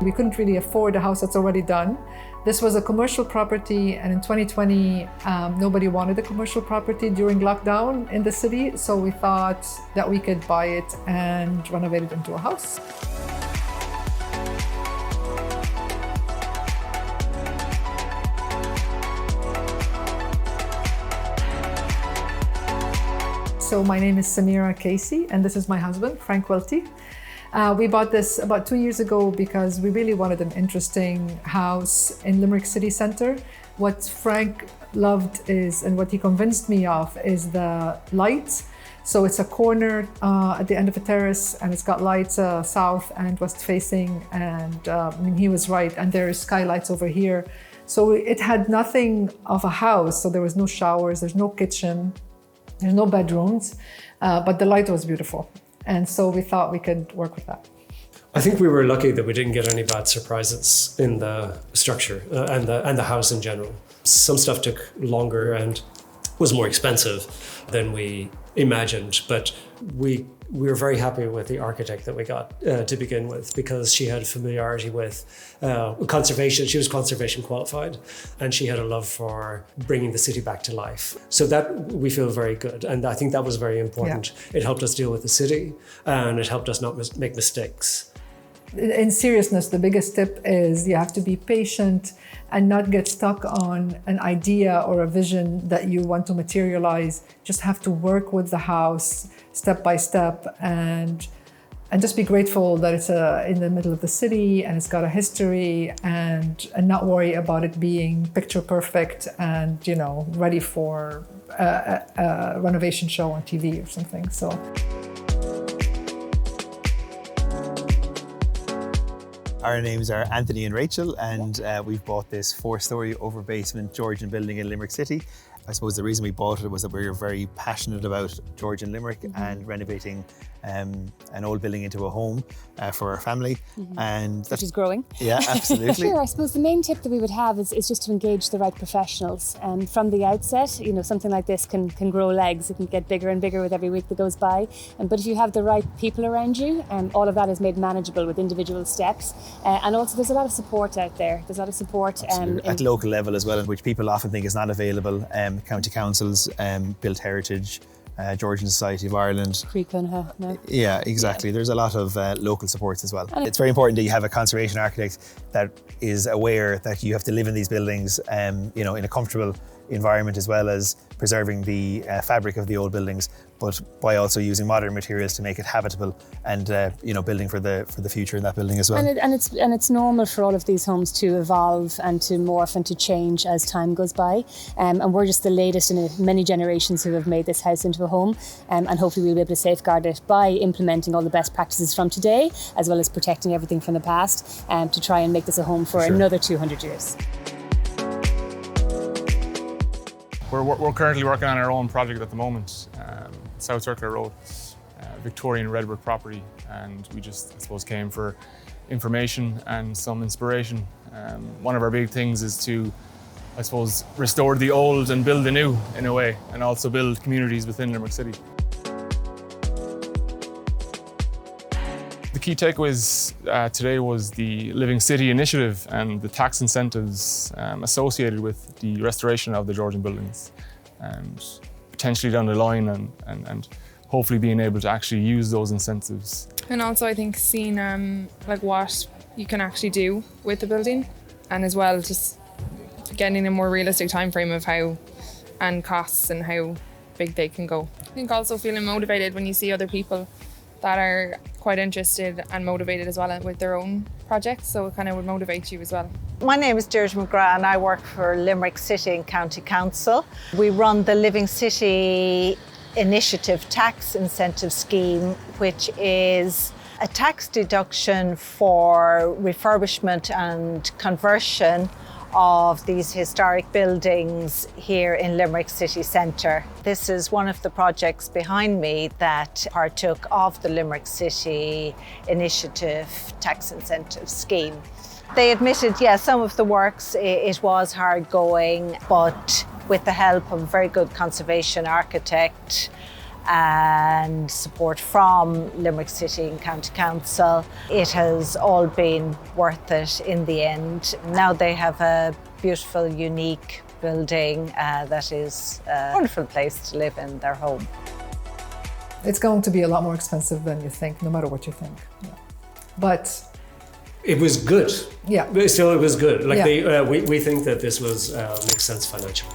We couldn't really afford a house that's already done. This was a commercial property, and in 2020, nobody wanted a commercial property during lockdown in the city, so we thought that we could buy it and renovate it into a house. So my name is Samira Casey, and this is my husband, Frank Welty. We bought this about 2 years ago because we really wanted an interesting house in Limerick city centre. What Frank loved is, and what he convinced me of, is the lights. So it's a corner at the end of a terrace, and it's got lights south and west facing, and he was right, and there's skylights over here. So it had nothing of a house, so there was no showers, there's no kitchen, there's no bedrooms, but the light was beautiful. And so we thought we could work with that. I think we were lucky that we didn't get any bad surprises in the structure and the house in general. Some stuff took longer and was more expensive than we imagined, but we were very happy with the architect that we got to begin with, because she had familiarity with conservation. She was conservation qualified, and she had a love for bringing the city back to life. So that we feel very good, and I think that was very important. Yeah. It helped us deal with the city, and it helped us not make mistakes. In seriousness, the biggest tip is you have to be patient and not get stuck on an idea or a vision that you want to materialize. Just have to work with the house step by step, and just be grateful that it's in the middle of the city and it's got a history, and not worry about it being picture perfect and ready for a renovation show on TV or something. So. Our names are Anthony and Rachel, and we've bought this 4-storey over basement Georgian building in Limerick City. I suppose the reason we bought it was that we were very passionate about Georgian Limerick and renovating an old building into a home for our family. And which is growing. Yeah, absolutely. Sure, I suppose the main tip that we would have is just to engage the right professionals. From the outset, something like this can grow legs. It can get bigger and bigger with every week that goes by. But if you have the right people around you, all of that is made manageable with individual steps. And also there's a lot of support out there. There's a lot of support. At local level as well, which people often think is not available. County councils, Built Heritage, Georgian Society of Ireland. No. Yeah, exactly. Yeah. There's a lot of local supports as well. And it's very important that you have a conservation architect that is aware that you have to live in these buildings in a comfortable environment, as well as preserving the fabric of the old buildings, but by also using modern materials to make it habitable and building for the future in that building as well. And it's normal for all of these homes to evolve and to morph and to change as time goes by. And we're just the latest in many generations who have made this house into a home. And hopefully we'll be able to safeguard it by implementing all the best practices from today, as well as protecting everything from the past, to try and make this a home for another 200 years. We're currently working on our own project at the moment, South Circular Road, Victorian redwood property, and we just, I suppose, came for information and some inspiration. One of our big things is to, I suppose, restore the old and build the new in a way, and also build communities within Limerick City. The key takeaways today was the Living City initiative and the tax incentives associated with the restoration of the Georgian buildings, and potentially down the line and hopefully being able to actually use those incentives. And also I think seeing what you can actually do with the building, and as well just getting a more realistic time frame of how and costs and how big they can go. I think also feeling motivated when you see other people that are quite interested and motivated as well with their own projects, so it kind of would motivate you as well. My name is Georgian and I work for Limerick City and County Council. We run the Living City Initiative Tax Incentive Scheme, which is a tax deduction for refurbishment and conversion of these historic buildings here in Limerick City Centre. This is one of the projects behind me that partook of the Limerick City Initiative Tax Incentive Scheme. They admitted, some of the works, it was hard going, but with the help of a very good conservation architect and support from Limerick City and County Council, it has all been worth it in the end. Now they have a beautiful, unique building that is a wonderful place to live in, their home. It's going to be a lot more expensive than you think, no matter what you think. Yeah. But it was good. Yeah. Still, it was good. Like Yeah. we think that this was makes sense financially.